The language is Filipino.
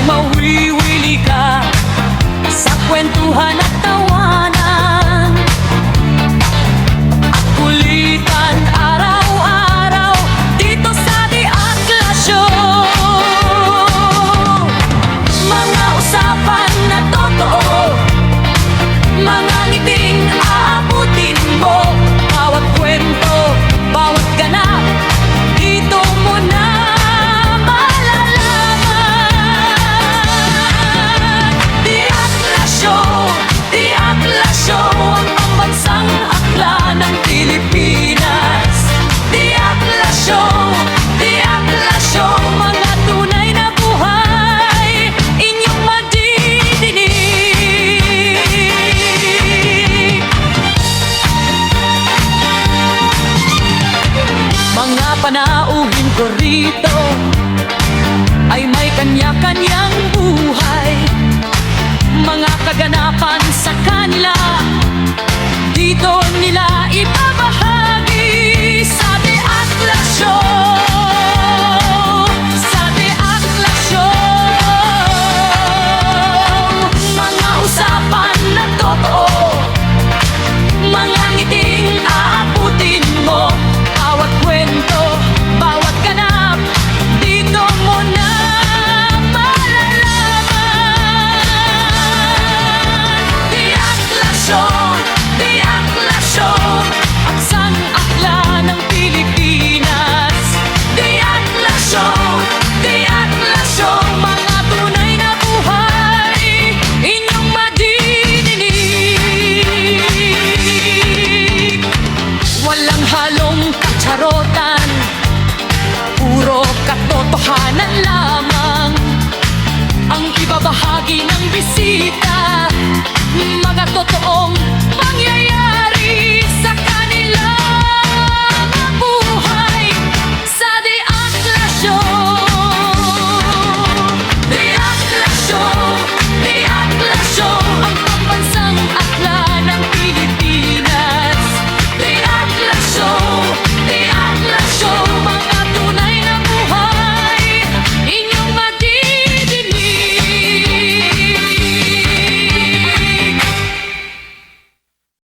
Mawiwili ka sa kwentuhan at tawanan at kulitan araw-araw dito sa The Atlas Show. Mga usapan na totoo, mga ngiting aabutin mo, bawat kwento, bawat ganap, dito mo na malalaman. The Atlas Show, The Atlas Show, ang pambansang akla ng Pilipinas. The Atlas Show, The Atlas Show, mga tunay na buhay inyong madidinig. Mga panauhin ko rito ay may kanya-kanyang buhay, mga kaganapan sa kanila dito nila ibabahagi sa The Atlas Show.